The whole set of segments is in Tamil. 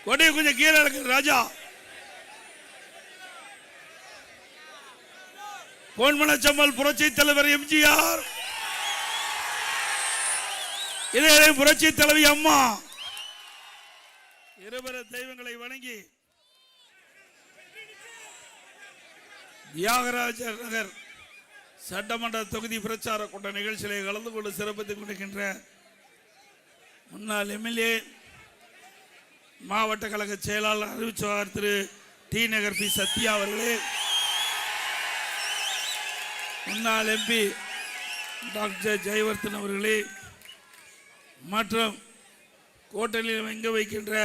கொடியை கொஞ்சம் கீழே இறக்கு ராஜா. பொன்மனச்சம்மல் புரட்சி தலைவர் எம்ஜிஆர், இதே புரட்சி தலைவி அம்மா இருவர தெய்வங்களை வணங்கி தியாகராஜர் நகர் சட்டமன்ற தொகுதி பிரச்சார கூட்ட நிகழ்ச்சியிலே கலந்து கொண்டு சிறப்பித்துக் கொண்டிருக்கின்ற முன்னாள் எம்எல்ஏ மாவட்ட கழக செயலாளர் அறிவிச்சவர் திரு டி நகர் பி சத்யா அவர்களே, முன்னாள் எம்பி டாக்டர் ஜெயவர்தன் அவர்களே, மற்றும் கோட்டையில் எங்க வைக்கின்ற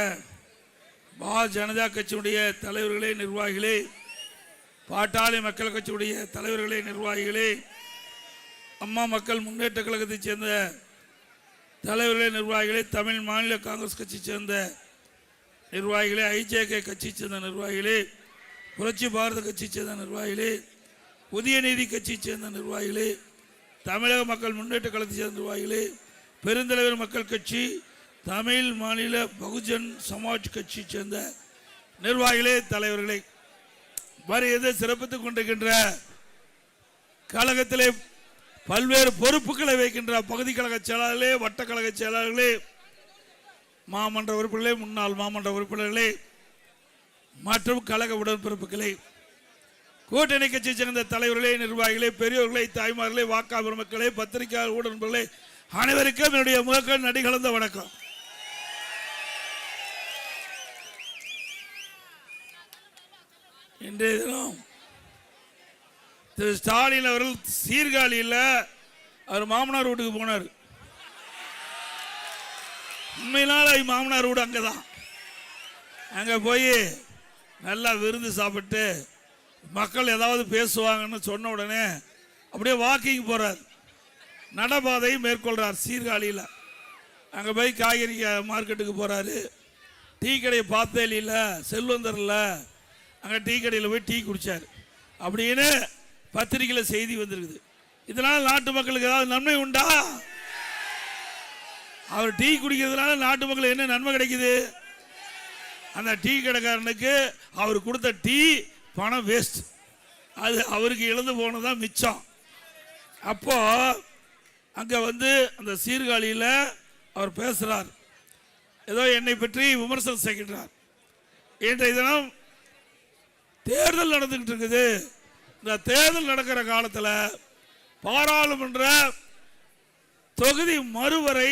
பாரதிய ஜனதா கட்சியுடைய தலைவர்களே, நிர்வாகிகளே, பாட்டாளி மக்கள் கட்சியுடைய தலைவர்களே, நிர்வாகிகளே, அம்மா மக்கள் முன்னேற்ற கழகத்தைச் சேர்ந்த தலைவர்களே, நிர்வாகிகளே, தமிழ் மாநில காங்கிரஸ் கட்சியை சேர்ந்த நிர்வாகிகளே, ஐஜேகே கட்சியை சேர்ந்த நிர்வாகிகளே, புரட்சி பாரத கட்சியை சேர்ந்த நிர்வாகிகளே, புதிய நீதி கட்சியை சேர்ந்த நிர்வாகிகளே, தமிழக மக்கள் முன்னேற்ற கழகத்தைச் சேர்ந்த நிர்வாகிகளே, பெருந்தலைவர் மக்கள் கட்சி, தமிழ் மாநில பகுஜன் சமாஜ் கட்சியை சேர்ந்த நிர்வாகிகளே, தலைவர்களே, வருகை சிறப்பித்துக் கொண்டிருக்கின்ற கழகத்திலே பல்வேறு பொறுப்புகளை வைக்கின்ற பகுதி கழக செயலாளர்களே, வட்ட கழக செயலாளர்களே, மாமன்ற உறுப்பினர்களே, முன்னாள் மாமன்ற உறுப்பினர்களே மற்றும் கழக உடன்பிறப்புகளே, கூட்டணி கட்சியை சேர்ந்த தலைவர்களே, நிர்வாகிகளே, பெரியோர்களே, தாய்மார்களே, வாக்காளர் மக்களே, பத்திரிகையாளர் ஊடகங்களே, அனைவருக்கும் என்னுடைய முகக்க நடி கலந்த வணக்கம். இன்றைய தினம் திரு ஸ்டாலின் அவர்கள் சீர்காழியில் அவர் மாமனார் வீட்டுக்கு போனார். உண்மையினால மாமனார் வீடு அங்கதான். அங்க போய் நல்லா விருந்து சாப்பிட்டு மக்கள் ஏதாவது பேசுவாங்கன்னு சொன்ன உடனே அப்படியே வாக்கிங் போறார், நடபாதை மேற்கொள்றார். சீர்காழியில் அங்க போய் காய்கறி மார்க்கெட்டுக்கு போறாரு. டீ கடையை பார்த்தே இல்லை, செல்வந்தர்ல அங்கே டீ கடையில் போய் டீ குடிச்சார் அப்படின்னு பத்திரிகையில் செய்தி வந்திருக்குது. இதனால நாட்டு மக்களுக்கு ஏதாவது நன்மை உண்டா? அவர் டீ குடிக்கிறதுனால நாட்டு மக்களுக்கு என்ன நன்மை கிடைக்குது? அந்த டீ கடைக்காரனுக்கு அவர் கொடுத்த டீ பணம் வேஸ்ட், அது அவருக்கு இழந்து போனதான் மிச்சம். அப்போ அங்க வந்து அந்த சீர்காழியில் அவர் பேசுறார், ஏதோ என்னை பற்றி விமர்சனம் செய்கின்றார். இன்றைய தினம் தேர்தல் நடந்துகிட்டு இருக்குது. இந்த தேர்தல் நடக்கிற காலத்தில் பாராளுமன்ற தொகுதி மறுவரை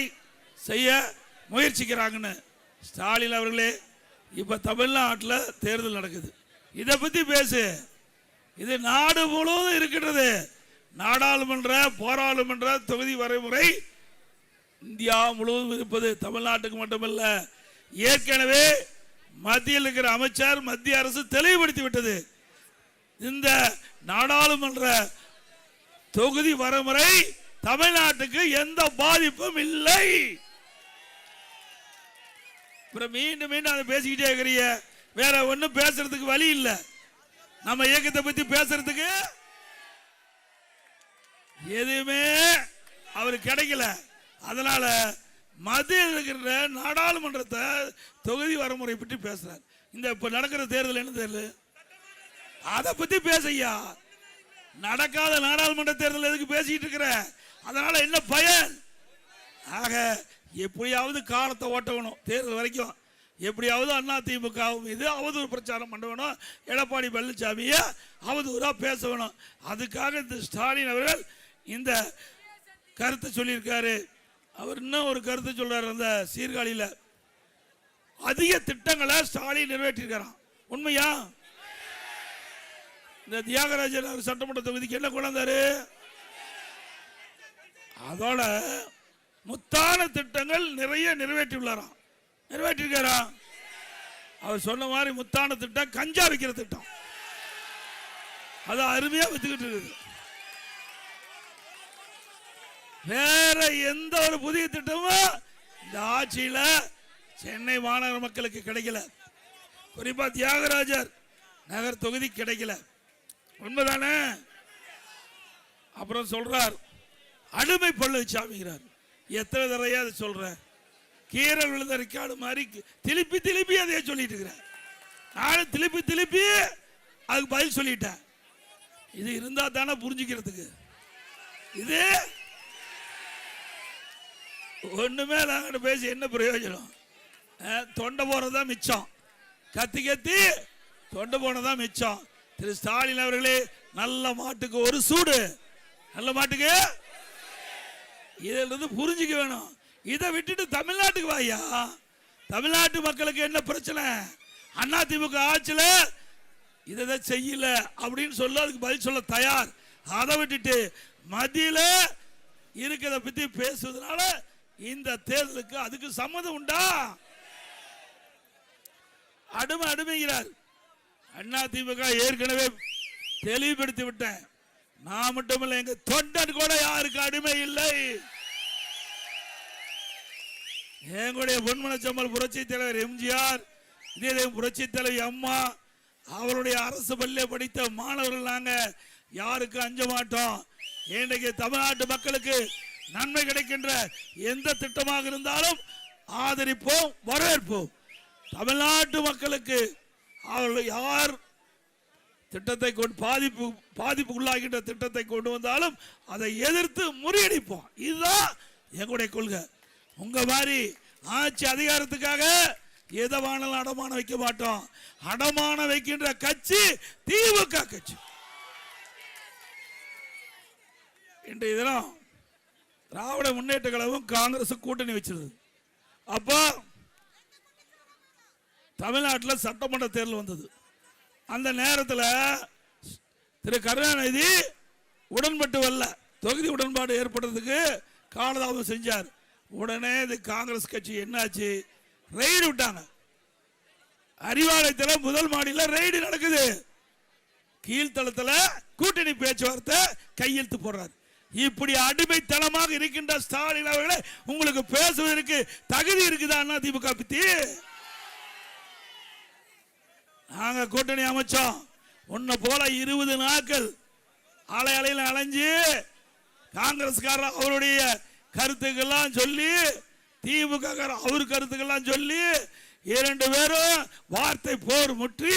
செய்ய முயற்சிக்கிறாங்கன்னு ஸ்டாலின் அவர்களே, இப்ப தமிழ்நாட்டில் தேர்தல் நடக்குது, இதை பத்தி பேசு. இது நாடு முழுவதும் இருக்கின்றது. நாடாளுமன்ற பாராளுமன்ற தொகுதி வரைமுறை இந்தியா முழுவதும் இருப்பது, தமிழ்நாட்டுக்கு மட்டுமல்ல. ஏற்கனவே மத்தியில் இருக்கிற அமைச்சர், மத்திய அரசு தெளிவுபடுத்தி விட்டது. இந்த நாடாளுமன்ற தொகுதி வரைமுறை தமிழ்நாட்டுக்கு எந்த பாதிப்பும் இல்லை. மீண்டும் மீண்டும் அதை பேசிக்கிட்டே இருக்கிறீங்க. வேற ஒன்னும் பேசுறதுக்கு வழி இல்லை. நம்ம இயக்கத்தை பத்தி பேசுறதுக்கு எதுவுமே அவருக்கு கிடைக்கல. அதனால மத்தியில் இருக்கிற நாடாளுமன்றத்தை தொகுதி வரைமுறை பற்றி பேசுறார். இந்த இப்ப நடக்கிற தேர்தல் என்ன தேர்தல், அதை பத்தி பேசையா. நடக்காத நாடாளுமன்ற தேர்தல் எதுக்கு பேசிட்டு இருக்கிற? அதனால என்ன பயன்? ஆக எப்படியாவது காலத்தை ஓட்டணும். தேர்தல் வரைக்கும் எப்படியாவது அதிமுக மீது அவதூறு பிரச்சாரம் பண்ண வேணும், எடப்பாடி பழனிசாமியை அவதூறா பேச வேணும். அதுக்காக இந்த ஸ்டாலின் அவர்கள் இந்த கருத்தை சொல்லியிருக்காரு. அவர் இன்னும் ஒரு கருத்து சொல்றாரு. அந்த சீர்காழியில் அதிக திட்டங்களை ஸ்டாலின் நிறைவேற்றிருக்கிறான். உண்மையா? இந்த தியாகராஜர் சட்டமன்ற தொகுதிக்கு என்ன கொண்டாந்தாரு? அதோட முத்தான திட்டங்கள் நிறைய நிறைவேற்றியுள்ளாராம். நிறைவேற்றிருக்காரா? அவர் சொன்ன மாதிரி முத்தான திட்டம் கஞ்சா விற்கிற திட்டம், அது அருமையா வித்துக்கிட்டு இருக்குது. வேற எந்த ஒரு புதிய திட்டமும் இந்த ஆட்சியில சென்னை மாநகர மக்களுக்கு கிடைக்கல. குறிப்பா தியாகராஜர் நகர் தொகுதி கிடைக்கல. உண்மைதானே? அப்புறம் சொல்றார் அடிமை பழனிசாமிங்கிறார். எத்தனை தடவையா அதை சொல்ற? கீரல் விழுந்த ரெக்கார்டு மாதிரி திருப்பி திருப்பி அதையே சொல்லிட்டு இருக்கிறேன். நானும் திருப்பி திருப்பி அதுக்கு பதில் சொல்லிட்டேன். இது இருந்தா தானே புரிஞ்சுக்கிறதுக்கு. இது ஒண்ணுமே நாங்க பேசி என்ன பிரயோஜனம்? தொண்டை போறதுதான் மிச்சம். கத்தி கத்தி தொண்டை போனதான் மிச்சம். திரு ஸ்டாலின் அவர்களே, நல்ல மாட்டுக்கு ஒரு சூடு, நல்ல மாட்டுக்கு இதுல இருந்து புரிஞ்சுக்க வேணும். இதை விட்டுட்டு தமிழ்நாட்டுக்கு வாயா. தமிழ்நாட்டு மக்களுக்கு என்ன பிரச்சனை? அதிமுக ஆட்சியில இதை செய்யல அப்படின்னு சொல்ல அதுக்கு பதில் சொல்ல தயார். அதை விட்டுட்டு மத்தியில இருக்கிறத பத்தி பேசுவதனால இந்த தேர்தலுக்கு அதுக்கு சம்மதம் உண்டா? அடிமைகிறார். அதிமுக ஏற்கனவே தெளிவுபடுத்தி விட்டேன். நான் மட்டுமல்ல, எங்க தொண்டன் கூட யாருக்கு அடிமை இல்லை. எங்களுடைய பொன்மனச்சம்மல் புரட்சி தலைவர் எம்ஜிஆர், இதே புரட்சி தலைவி அம்மா, அவருடைய அரசு பள்ளியை படித்த மாணவர்கள் நாங்க யாருக்கு அஞ்ச மாட்டோம். இன்றைக்கு தமிழ்நாட்டு மக்களுக்கு நன்மை கிடைக்கின்ற எந்த திட்டமாக இருந்தாலும் ஆதரிப்போம், வரவேற்போம். தமிழ்நாட்டு மக்களுக்கு அவர்கள் யார் திட்டத்தை கொண்டு பாதிப்புக்குள்ளாகின்ற திட்டத்தை கொண்டு வந்தாலும் அதை எதிர்த்து முறியடிப்போம். இதுதான் எங்களுடைய கொள்கை. உங்க மாதிரி ஆட்சி அதிகாரத்துக்காக எதவானாலும் அடமான வைக்க மாட்டோம். அடமான வைக்கின்ற கட்சி திமுக கட்சி. இன்றைய தினம் திராவிட முன்னேற்ற கழகம் காங்கிரஸ் கூட்டணி வச்சிருது. அப்போ தமிழ்நாட்டில் சட்டமன்ற தேர்தல் வந்தது. அந்த நேரத்தில் திரு கருணாநிதி உடன்பட்டு வரல. தொகுதி உடன்பாடு ஏற்படுறதுக்கு காலதாமதம் செஞ்சார். உடனே இது காங்கிரஸ் கட்சி என்னாச்சு, ரெய்டு விட்டாங்க. அறிவாலயத்தில் முதல் மாடியில் ரெய்டு நடக்குது. கீழ்த்தளத்தில் கூட்டணி பேச்சுவார்த்தை கையெழுத்து போடுறார். இப்படி அடிமைத்தனமாக இருக்கின்ற ஸ்டாலின் அவர்களே, உங்களுக்கு பேசுவதற்கு தகுதி இருக்குதா அதிமுக பத்தி? நாங்க கூட்டணி அமைச்சோம். உன்னை போல 20 நாட்கள் அலையில அலைஞ்சு காங்கிரஸ்காரர் அவருடைய கருத்துக்கெல்லாம் சொல்லி, திமுக அவர் கருத்துக்கெல்லாம் சொல்லி, 2 பேரும் வார்த்தை போர் முற்றி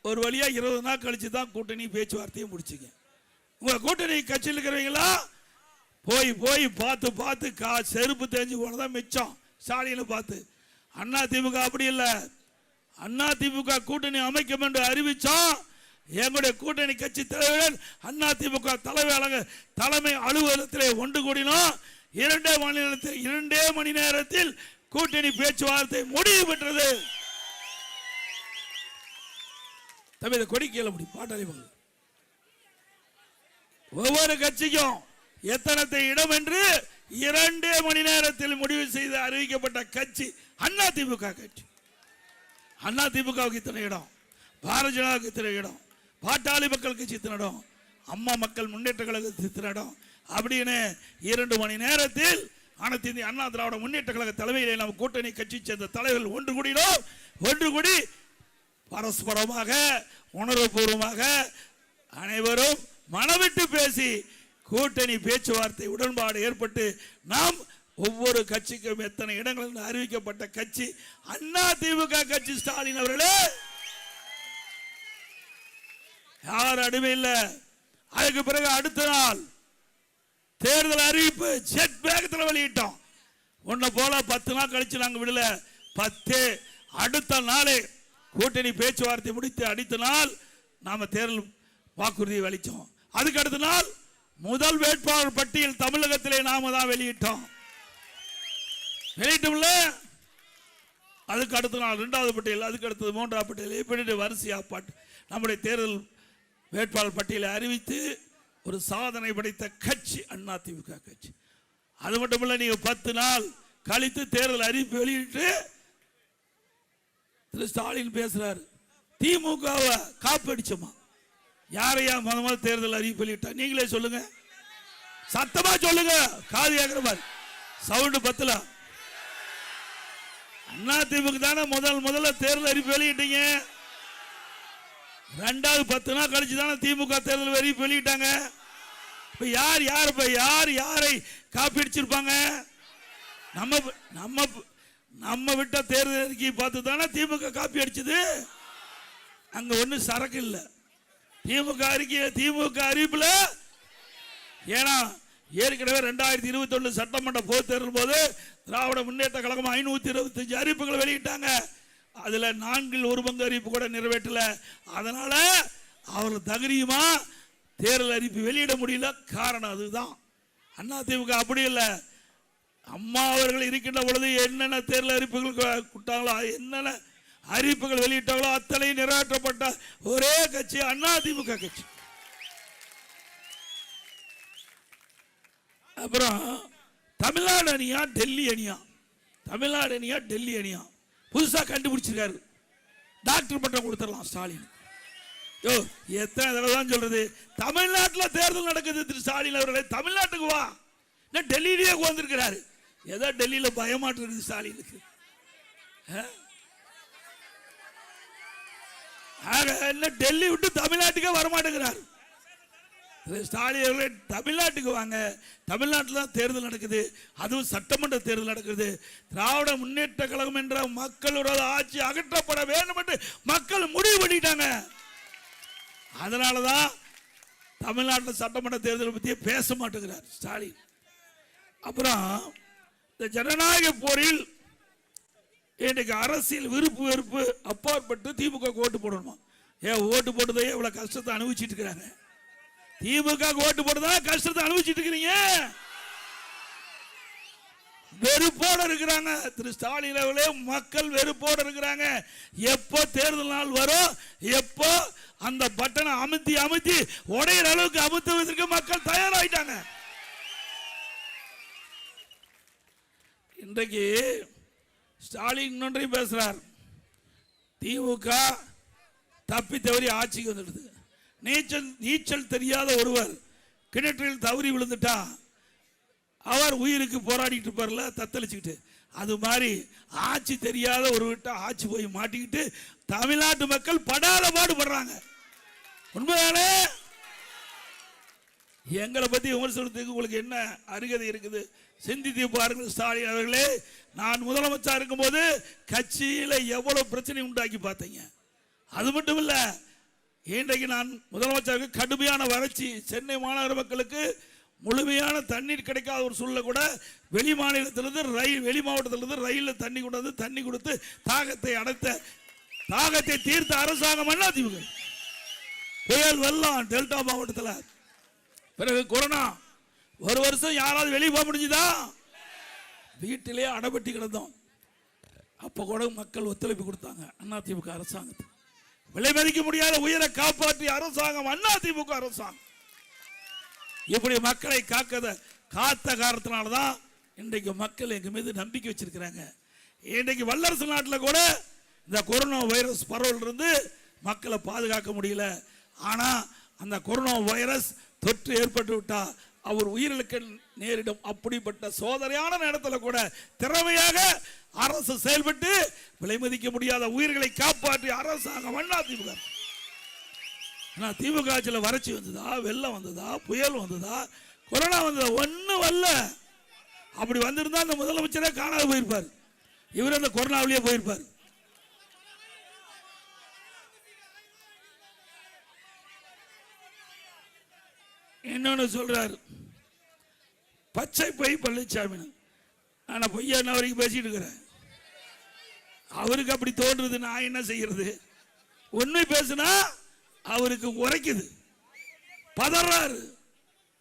ஒரு வழியா 20 நாள் கழிச்சு தான் கூட்டணி பேச்சுவார்த்தையை முடிச்சுங்க. உங்க கூட்டணி கட்சியில் இருக்கிறவங்களா போய் போய் பார்த்து பார்த்து செருப்பு தேஞ்சு போனதான் மிச்சம். ஸ்டாலினை பார்த்து. அண்ணா திமுக அப்படி இல்லை. அண்ணா திமுக கூட்டணி அமைக்கும் என்று அறிவிச்சோம். எங்களுடைய கூட்டணி கட்சி தலைவர்கள் அண்ணா திமுக தலைமை அலுவலகத்திலே ஒன்று கூடினோம். 2 மணி நேரத்தில் கூட்டணி பேச்சுவார்த்தை முடிவு பெற்றது. தமிழ் கொடிக்கையில் அப்படி பாட்டாளி ஒவ்வொரு கட்சிக்கும் எத்தனை இடம் என்று 2 மணி நேரத்தில் முடிவு செய்து அறிவிக்கப்பட்ட கட்சி அண்ணா திமுக கட்சி. அண்ணா திமுகவுக்கு இத்தனை இடம், பாரதிய ஜனதாவுக்கு இத்தனை இடம், பாட்டாளி மக்கள் கட்சி இத்தனை இடம், அம்மா மக்கள் முன்னேற்ற கழகத்துக்கு இத்தனை இடம் அப்படின்னு 2 மணி நேரத்தில் அனைத்து இந்திய அண்ணா திராவிட முன்னேற்ற கழக தலைமையிலே நம்ம கூட்டணி கட்சி சேர்ந்த தலைவர்கள் ஒன்று கூடினோம். ஒன்று கூடி பரஸ்பரமாக உணர்வுபூர்வமாக அனைவரும் மனவிட்டு பேசி கூட்டணி பேச்சுவார்த்தை உடன்பாடு ஏற்பட்டு நாம் ஒவ்வொரு கட்சிக்கும் எத்தனை இடங்கள் அறிவிக்கப்பட்ட கட்சி அண்ணா திமுக கட்சி. ஸ்டாலின் அவர்களே, யார் அடிமை இல்லை. அதுக்கு பிறகு அடுத்த நாள் தேர்தல் அறிவிப்பு செட் வேகத்தில் வெளியிட்டோம். உன்னை போல 10 நாள் கழிச்சு நாங்கள் விடல. 10 அடுத்த நாளே கூட்டணி பேச்சுவார்த்தை முடித்து அடுத்த நாள் நாம தேர்தல் வாக்குறுதியை வெளிச்சோம். அதுக்கு அடுத்த நாள் முதல் வேட்பாளர் பட்டியல் தமிழகத்திலே நாம தான் வெளியிட்டோம். வெளியிட்டோம்ல. அதுக்கு அடுத்த நாள் 2வது பட்டியல், அதுக்கு அடுத்தது 3வது பட்டியல், இப்படி வரிசையா நம்முடைய தேர்தல் வேட்பாளர் பட்டியலை அறிவித்து ஒரு சாதனை படைத்த கட்சி அண்ணா திமுக கட்சி. அது மட்டுமல்ல, நீங்க 10 நாள் கழித்து தேர்தல் அறிவிப்பு வெளியிட்டு திரு ஸ்டாலின் பேசுறாரு, திமுகவை காப்படிச்சோமா? யாரையா முதல் தேர்தல் அறிவிப்பு வெளியிட்டா? நீங்களே சொல்லுங்க, சத்தமா சொல்லுங்க. காது கேட்கிற மாதிரி சவுண்ட் பத்தல. அண்ணா திமுக தானே முதல்ல தேர்தல் அறிவிப்பு வெளியிட்டீங்க. 2வது 10 நாள் கழிச்சு தானே திமுக தேர்தல் அறிவிப்பு வெளியிட்டாங்க. யார் யாரை காப்பி அடிச்சிருப்பாங்க? நம்ம நம்ம விட்ட தேர்தல் அறிக்கையை பார்த்து தானே திமுக காப்பி அடிச்சது. அங்க ஒண்ணு சரக்கு இல்ல. திமுக அறிக்கை, திமுக அறிவிப்புல, ஏன்னா ஏற்கனவே 2021 சட்டமன்ற பொதுத் தேர்தல் போது திராவிட முன்னேற்ற கழகம் 525 அறிவிப்புகளை வெளியிட்டாங்க. அதுல 4 பங்கு அறிவிப்பு கூட நிறைவேற்றல. அதனால அவர்கள் தகுதியுமா தேர்தல் அறிவிப்பு வெளியிட முடியல. காரணம் அதுதான். அதிமுக அப்படி இல்லை. அம்மா அவர்கள் இருக்கின்ற பொழுது என்னென்ன தேர்தல் அறிவிப்புகள் கொடுத்தாங்களோ, என்னென்ன அறிவிப்புகள் வெளியிட்டாங்களோ அத்தனை நிறைவேற்றப்பட்ட ஒரே கட்சி அதிமுக கட்சி. அப்புறம் தமிழ்நாடு அணியா டெல்லி அணியா, தமிழ்நாடு அணியா டெல்லி அணியா புதுசா கண்டுபிடிச்சிருக்காரு. டாக்டர் பட்டம் கொடுத்துடலாம் ஸ்டாலின். எத்தனை தடவை தான் சொல்றது, தமிழ்நாட்டில் தேர்தல் நடக்குது. திரு ஸ்டாலின் அவர்களே, தமிழ்நாட்டுக்கு வா. டெல்லியிலேயே உட்கார்ந்துருக்கிறாரு. ஏதோ டெல்லியில பயமாட்டு இருக்குது ஸ்டாலினுக்கு. டெல்லி விட்டு தமிழ்நாட்டுக்கே வரமாட்டேங்கிறார். ஸ்டாலின் அவர்களே, தமிழ்நாட்டுக்கு வாங்க. தமிழ்நாட்டில் தான் தேர்தல் நடக்குது, அதுவும் சட்டமன்ற தேர்தல் நடக்குது. திராவிட முன்னேற்ற கழகம் என்ற மக்களோட ஆட்சி அகற்றப்பட வேண்டும் என்று மக்கள் முடிவு பண்ணிட்டாங்க. அதனாலதான் தமிழ்நாட்டில் சட்டமன்ற தேர்தலை பற்றியே பேச மாட்டேங்கிறார் ஸ்டாலின். அப்புறம் இந்த ஜனநாயக போரில் இன்னைக்கு அரசியல் விருப்பு வெறுப்பு அப்பாற்பட்டு திமுக ஓட்டு போடணுமா? ஏன் ஓட்டு போட்டதே இவ்வளவு கஷ்டத்தை அனுபவிச்சுட்டு இருக்கிறாங்க. திமுக ஓட்டு போட்டதா கஷ்டத்தை அனுபவிச்சுட்டு இருக்கிறீங்க. வெறுப்போடு இருக்கிறாங்க. திரு ஸ்டாலின் அவர்களே, மக்கள் வெறுப்போடு இருக்கிறாங்க. எப்போ தேர்தல் நாள் வரும், எப்போ அந்த பட்டனை அமுத்தி அமுத்தி உடையிற அளவுக்கு அமுத்துவதற்கு மக்கள் தயாராயிட்டாங்க. இன்றைக்கு ஸ்டாலின் இன்னொன்றையும் பேசுறார். திமுக தப்பி தவறி ஆட்சிக்கு வந்துடுது. நீச்சல் தெரியாத ஒருவர் கிணற்றில் தவறி விழுந்துட்டா அவர் உயிருக்கு போராடிட்டு இருப்பார்ல, தத்தளிச்சுக்கிட்டு. அது மாதிரி ஆட்சி தெரியாத ஒரு விட்ட ஆட்சி போய் மாட்டிக்கிட்டு தமிழ்நாட்டு மக்கள் படாத பாடுபடுறாங்க. உண்மைதானே? எங்களை பத்தி விமர்சனத்துக்கு உங்களுக்கு என்ன அருகதை இருக்குது? சிந்தித்து பாருங்கள். ஸ்டாலின் அவர்களே, நான் முதலமைச்சர் இருக்கும் போது கட்சியில எவ்வளவு பிரச்சனை உண்டாக்கி பார்த்தீங்க. அது மட்டும் இல்ல, இன்றைக்கு நான் முதலமைச்சருக்கு கடுமையான வறட்சி, சென்னை மாநகர மக்களுக்கு முழுமையான தண்ணீர் கிடைக்காத ஒரு சூழ்நிலை கூட வெளி மாநிலத்திலிருந்து வெளி மாவட்டத்திலிருந்து ரயிலில் தண்ணி கொண்டு வந்து தண்ணி கொடுத்து தாகத்தை தீர்த்த அரசாங்கம் அதிமுக. புயல் வெள்ளம் டெல்டா மாவட்டத்தில், பிறகு கொரோனா, ஒரு வருஷம் யாராவது வெளியே போக முடிஞ்சுதா? வீட்டிலே அடைபட்டி கிடந்தோம். அப்ப கூட மக்கள் ஒத்துழைப்பு கொடுத்தாங்க அதிமுக அரசாங்கத்துக்கு. விலை மதிக்க முடியாத உயிரை காப்பாற்றிய அரசாங்கம் அதிமுக அரசாங்கம். இப்படி மக்களை காத்த காரணத்தினால்தான் இன்றைக்கு மக்கள் எங்க மீது நம்பிக்கை வச்சிருக்கிறாங்க. இன்றைக்கு வல்லரசு நாட்டில் கூட இந்த கொரோனா வைரஸ் பரவல் இருந்து மக்களை பாதுகாக்க முடியல. ஆனா அந்த கொரோனா வைரஸ் தொற்று ஏற்பட்டு விட்டா அவர் உயிரிழக்க நேரிடும். அப்படிப்பட்ட சோதனையான நேரத்தில் கூட திறமையாக அரசு செயல்பட்டு விலை மதிக்க முடியாத உயிர்களை காப்பாற்றிய அரசாங்கம் அதிமுக. திமுக ஆட்சியில் வறட்சி வந்ததா, வெள்ளம் வந்ததா, புயல் வந்ததா, கொரோனா வந்ததா? ஒன்னும் வரல. அப்படி வந்திருந்தா அந்த முதலமைச்சரே காணாத போயிருப்பார். இவர் அந்த கொரோனாவிலேயே போயிருப்பார். இன்னொன்னு சொல்றாரு, பச்சை பை பழனிசாமி. ஆனா பொய்யா என்ன வரைக்கும் பேசிட்டு இருக்கிறேன். அவருக்கு அப்படி தோன்றது, நான் என்ன செய்யறது? உண்மை பேசுனா அவருக்கு உரைக்குது, பதறாரு.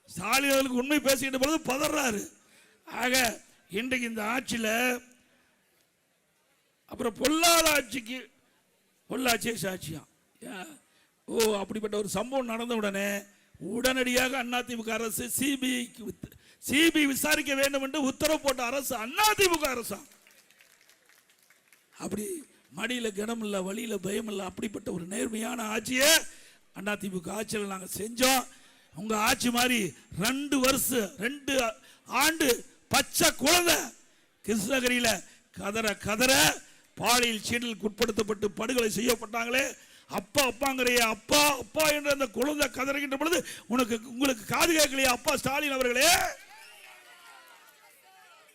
ஸ்டாலின் அவர்களுக்கு உண்மை பேசிக்கிட்ட பொழுது பதறாரு. ஆக இன்றைக்கு இந்த ஆட்சியில் அப்புறம் பொல்லாத ஆட்சிக்கு பொள்ளாட்சியே சாட்சியா. அப்படிப்பட்ட ஒரு சம்பவம் நடந்த உடனே உடனடியாக அதிமுக அரசு சிபிஐ விசாரிக்க வேண்டும் என்று உத்தரவு போட்ட அரசு அதிமுக அரசாங்கம். அப்படி மடியில கனம் இல்ல, வழியில பயம் இல்ல, அப்படிப்பட்ட ஒரு நேர்மையான ஆட்சியை அதிமுக ஆட்சியில் நாங்கள் செஞ்சோம். உங்க ஆட்சி மாதிரி 2 ஆண்டு பச்சை குழந்தை கிருஷ்ணகிரியில கதற பாலியல் சீண்டலுக்கு உட்படுத்தப்பட்டு படுகொலை செய்யப்பட்டாங்களே, அப்பா அப்பாங்கிறைய அப்பா அப்பா என்ற அந்த குழந்தை கதறுகின்ற பொழுது உங்களுக்கு காது கேட்கலையா? அப்பா ஸ்டாலின் அவர்களே,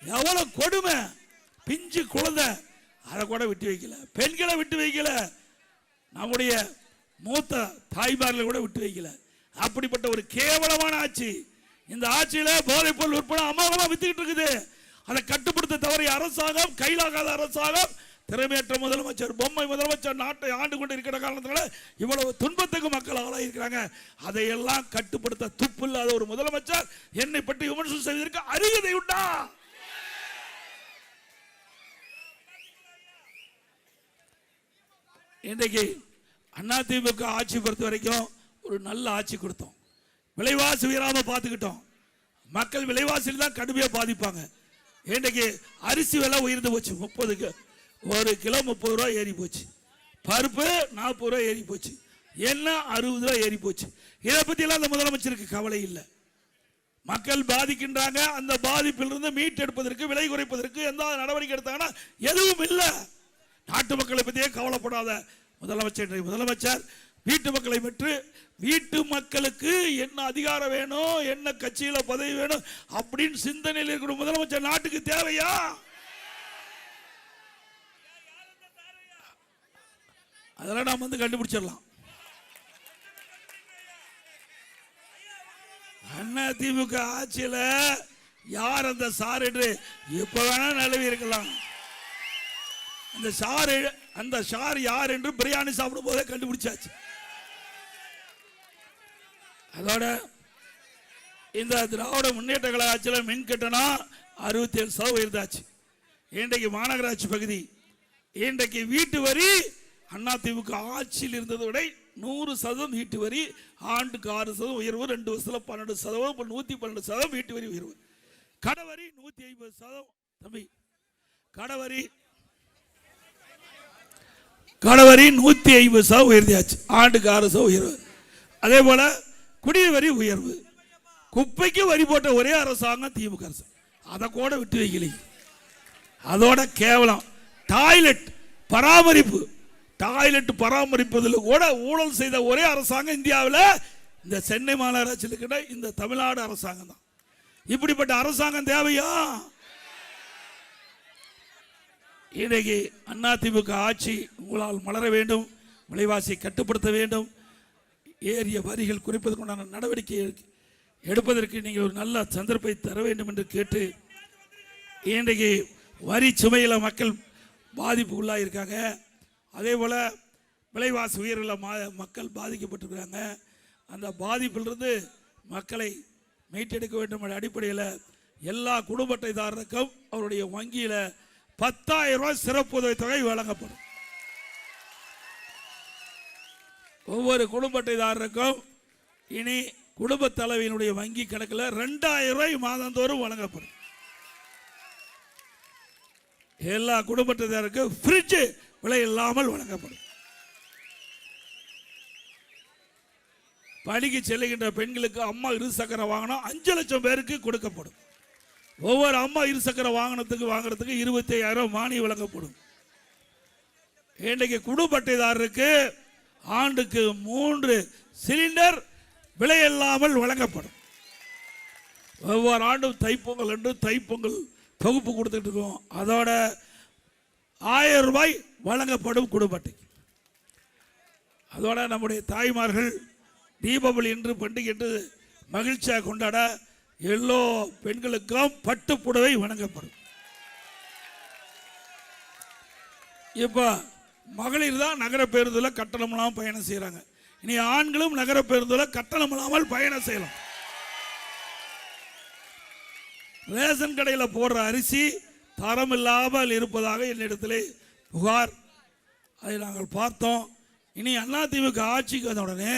எவ்வளவு கொடுமை! பிஞ்சு குழந்தை அதை கூட விட்டு வைக்கல, பெண்களை விட்டு வைக்கல, நம்முடைய மூத்த தாய்மார்களை கூட விட்டு வைக்கல. அப்படிப்பட்ட ஒரு கேவலமான ஆட்சி. இந்த ஆட்சியில போதைப் பொருள் விற்பனை அமோகமா வித்துக்கிட்டு இருக்குது. அதை கட்டுப்படுத்த தவறிய அரசாங்கம், கையிலாகாத அரசாங்கம், திறமையற்ற முதலமைச்சர், பொம்மை முதலமைச்சர் நாட்டை ஆண்டு கொண்டு இருக்கிற காரணத்தினால இவ்வளவு துன்பத்துக்கு மக்கள் ஆளாயிருக்கிறாங்க. அதையெல்லாம் கட்டுப்படுத்த துப்பு இல்லாத ஒரு முதலமைச்சர் என்னை பற்றி விமர்சனம் செய்வதற்கு அருகதை உண்டா? இன்றைக்கு அதிமுக ஆட்சி பொறுத்த வரைக்கும் ஒரு நல்ல ஆட்சி கொடுத்தோம். விலைவாசி உயராம பார்த்துக்கிட்டோம். மக்கள் விலைவாசியில் தான் கடுமையாக பாதிப்பாங்க. இன்றைக்கு அரிசி விலை உயர்ந்து போச்சு. 30 ஒரு கிலோ 30 ரூபா ஏறி போச்சு. பருப்பு 40 ரூபா ஏறி போச்சு. எண்ணெய் 60 ரூபா ஏறி போச்சு. இதை பத்தி எல்லாம் அந்த முதலமைச்சருக்கு கவலை இல்லை. மக்கள் பாதிக்கின்றாங்க. அந்த பாதிப்பிலிருந்து மீட்டெடுப்பதற்கு, விலை குறைப்பதற்கு எந்த நடவடிக்கை எடுத்தாங்கன்னா எதுவும் இல்லை. நாட்டு மக்களை பற்றியே கவலைப்படாத முதலமைச்சர் வீட்டு மக்களை பெற்று, வீட்டு மக்களுக்கு என்ன அதிகாரம் வேணும், என்ன கட்சியில பதவி வேணும் அப்படின்னு சிந்தனையில் இருக்கிற முதலமைச்சர் நாட்டுக்கு தேவையா? அதெல்லாம் நாம் வந்து கண்டுபிடிச்சிடலாம். அதிமுக ஆட்சியில யார் அந்த சார் என்று எப்ப வேணா நிலவி இருக்கலாம். அந்த சார் யார் என்று பிரியாணி சாப்பிடும் போதே கண்டுபிடிச்சாச்சு. அதோட இந்த திராவிட முன்னேற்ற கழக ஆட்சியில் மின் கட்டணம் 67% உயர்ந்தாச்சு. இன்றைக்கு மாநகராட்சி பகுதி, இன்றைக்கு வீட்டு வரி அதிமுக ஆட்சியில் இருந்ததை விட 100% வீட்டு வரி, ஆண்டுக்கு 6% உயர்வு, 2 வருஷத்துல 12%, 112% வீட்டு வரி உயர்வு. கடவரி 150%. தம்பி, கடவரி 150% உயர்ந்தாச்சு. ஆண்டுக்கு 6% உயர்வு. அதே போல குடிநீர் வரி உயர்வு. குப்பைக்கு வரி போட்ட ஒரே அரசாங்கம் திமுக அரசு. அதை கூட விட்டு வைக்கல. அதோட கேவலம் டாய்லெட் பராமரிப்பதில் கூட ஊழல் செய்த ஒரே அரசாங்கம் இந்தியாவில் இந்த சென்னை மாநகராட்சியில் இருக்கிற இந்த தமிழ்நாடு அரசாங்கம் தான். இப்படிப்பட்ட அரசாங்கம் தேவையா? இன்றைக்கு அதிமுக ஆட்சி உங்களால் மலர வேண்டும். விலைவாசியை கட்டுப்படுத்த வேண்டும். ஏறிய வரிகள் குறைப்பதற்குண்டான நடவடிக்கை எடுப்பதற்கு நீங்கள் ஒரு நல்ல சந்தர்ப்பத்தை தர வேண்டும் என்று கேட்டு, இன்றைக்கு வரி சுமையில் மக்கள் பாதிப்பு உள்ளாயிருக்காங்க. அதே போல் விலைவாசி உயர்வில் மக்கள் பாதிக்கப்பட்டிருக்கிறாங்க. அந்த பாதிப்பிலிருந்து மக்களை மீட்டெடுக்க வேண்டும் என்ற அடிப்படையில் எல்லா குடும்ப அட்டைதாரருக்கும் அவருடைய வங்கியில் 10,000 ரூபாய் சிறப்பு உதவித்தொகை வழங்கப்படும். ஒவ்வொரு குடும்ப அட்டைதாரருக்கும் இனி குடும்ப தலைவியினுடைய வங்கி கணக்கில் 2,000 ரூபாய் மாதந்தோறும் வழங்கப்படும். எல்லா குடும்ப அட்டைதாரருக்கும் ஃப்ரிட்ஜ் விலை இல்லாமல் வழங்கப்படும். பணிக்கு செல்லுகின்ற பெண்களுக்கு அம்மா இருசக்கர வாகனம் 5 லட்சம் பேருக்கு கொடுக்கப்படும். ஒவ்வொரு அம்மா இருசக்கர வாகனத்துக்கு வாங்குறதுக்கு 25,000 மானியம் வழங்கப்படும். இன்றைக்கு குடும்ப அட்டைதாரருக்கு ஆண்டுக்கு 3 சிலிண்டர் விலை இல்லாமல் வழங்கப்படும். ஒவ்வொரு ஆண்டும் தைப்பொங்கல் என்று தைப்பொங்கல் தொகுப்பு கொடுத்துட்டு இருக்கோம். அதோட 1000 ரூபாய் வழங்கப்படும் குடும்ப அட்டைக்கு. அதோட நம்முடைய தாய்மார்கள் தீபாவளி என்று பண்டிகை என்று மகிழ்ச்சியாக கொண்டாட எல்லா பெண்களுக்கும் பட்டு புடவை வழங்கப்படும். இப்ப மகளிர் தான் நகர பேருந்தில் கட்டணம் இல்லாமல் பயணம் செய்யறாங்க. இனி ஆண்களும் நகர பேருந்தில் கட்டணம் இல்லாமல் பயணம் செய்யலாம். ரேஷன் கடையில் போடுற அரிசி தரம் இல்லாமல் இருப்பதாக என்னிடத்திலே புகார். அதை நாங்கள் பார்த்தோம். இனி அதிமுக ஆட்சிக்கு வந்த உடனே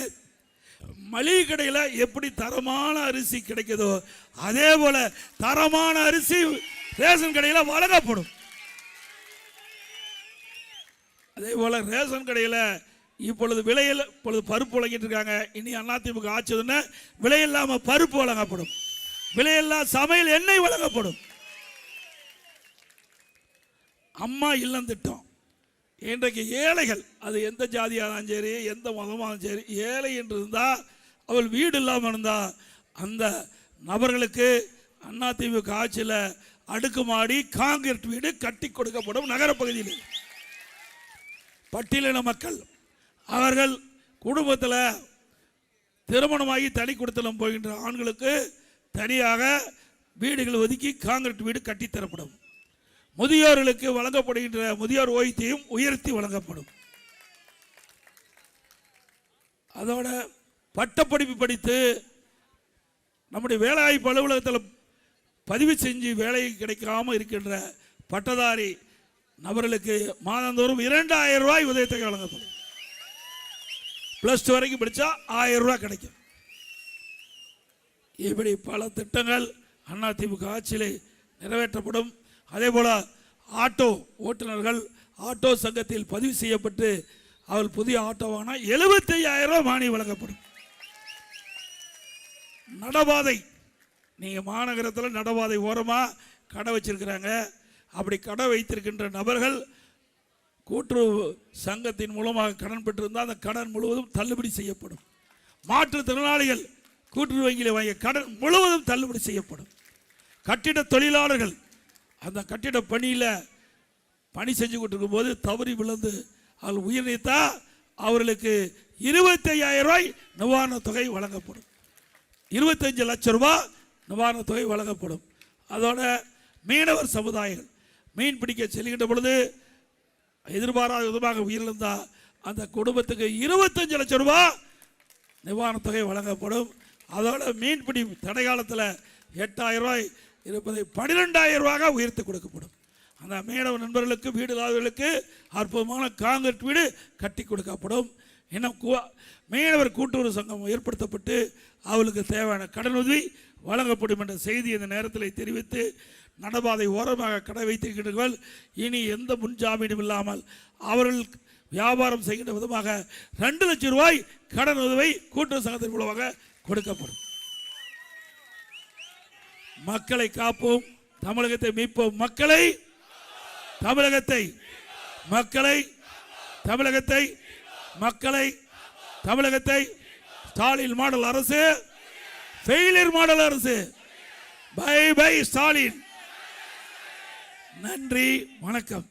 மளிகை கடையில் எப்படி தரமான அரிசி கிடைக்குதோ அதே போல தரமான அரிசி ரேஷன் கடையில் வழங்கப்படும். அதே போல ரேஷன் கடையில் இப்பொழுது விலையில் பருப்பு வழங்கிட்டு இருக்காங்க. இனி அதிமுக ஆட்சி விலை இல்லாம பருப்பு வழங்கப்படும். விலையில்லா சமையல் எண்ணெய் வழங்கப்படும். அம்மா இல்லம் திட்டம் இன்றைக்கு ஏழைகள், அது எந்த ஜாதியானாலும் சரி எந்த மதமானாலும் சரி, ஏழை என்று இருந்தால் அவள் வீடு இல்லாமல் இருந்தால் அந்த நபர்களுக்கு அதிமுக ஆட்சியில் அடுக்குமாடி காங்கிரீட் வீடு கட்டி கொடுக்கப்படும். நகரப்பகுதியில் பட்டியலின மக்கள் அவர்கள் குடும்பத்தில் திருமணமாகி தனி குடித்தனம் போகின்ற ஆண்களுக்கு தனியாக வீடுகள் ஒதுக்கி காங்கிரீட் வீடு கட்டித்தரப்படும். முதியோர்களுக்கு வழங்கப்படுகின்ற முதியோர் ஓய்வூதியம் உயர்த்தி வழங்கப்படும். அதோட பட்டப்படிப்பு படித்து நம்முடைய வேலைவாய்ப்பு அலுவலகத்தில் பதிவு செஞ்சு வேலை கிடைக்காமல் இருக்கின்ற பட்டதாரி நபர்களுக்கு மாதந்தோறும் 2000 ரூபாய் உதவித்தொகை வழங்கப்படும். +2 வரைக்கும் படித்தா 1000 ரூபாய் கிடைக்கும். இப்படி பல திட்டங்கள் அதிமுக ஆட்சியில் நிறைவேற்றப்படும். அதே போல ஆட்டோ ஓட்டுநர்கள் ஆட்டோ சங்கத்தில் பதிவு செய்யப்பட்டு அவள் புதிய ஆட்டோ வாங்கினா 75,000 ரூபாய் மானியம் வழங்கப்படும். நடபாதை, நீங்கள் மாநகரத்தில் நடபாதை ஓரமாக கடை வச்சிருக்கிறாங்க. அப்படி கடை வைத்திருக்கின்ற நபர்கள் கூட்டுறவு சங்கத்தின் மூலமாக கடன் பெற்றிருந்தால் அந்த கடன் முழுவதும் தள்ளுபடி செய்யப்படும். மாற்றுத்திறனாளிகள் கூட்டுறவு வங்கியில் வாங்கிய கடன் முழுவதும் தள்ளுபடி செய்யப்படும். கட்டிட தொழிலாளர்கள் அந்த கட்டிட பணியில் பணி செஞ்சு கொண்டிருக்கும் போது தவறி விழுந்து அவர்கள் உயிர் நீத்தா அவர்களுக்கு 25,000 ரூபாய் நிவாரணத் தொகை வழங்கப்படும். 25 லட்சம் ரூபாய் நிவாரணத் தொகை வழங்கப்படும். அதோட மீனவர் சமுதாயங்கள் மீன் பிடிக்க செல்கின்ற பொழுது எதிர்பாராத விதமாக உயிரிழந்தா அந்த குடும்பத்துக்கு 25 லட்சம் ரூபாய் நிவாரணத் தொகை வழங்கப்படும். அதோட மீன்பிடி தடை காலத்தில் 8,000 ரூபாய் இருப்பதை 12,000 ரூபாய் உயர்த்தி கொடுக்கப்படும். அந்த மீனவர் நண்பர்களுக்கு வீடு இல்லாதவர்களுக்கு அற்புதமான காங்கிரீட் வீடு கட்டி கொடுக்கப்படும். இன்னும் மீனவர் கூட்டுறவு சங்கம் ஏற்படுத்தப்பட்டு அவளுக்கு தேவையான கடன் உதவி வழங்கப்படும் என்ற செய்தி இந்த நேரத்தில் தெரிவித்து, நடபாதை ஓரமாக கடை வைத்திருக்கிறவர்கள் இனி எந்த முன்ஜாமீனும் இல்லாமல் அவர்கள் வியாபாரம் செய்கின்ற விதமாக 2 லட்சம் ரூபாய் கடன் உதவி கூட்டுறவு சங்கத்தின் மூலமாக கொடுக்கப்படும். மக்களை காப்போம், தமிழகத்தை மீட்போம். தமிழகத்தை ஸ்டாலின் மாடல் அரசு, ஃபெயிலியர் மாடல் அரசு. Bye bye Stalin. நன்றி, வணக்கம்.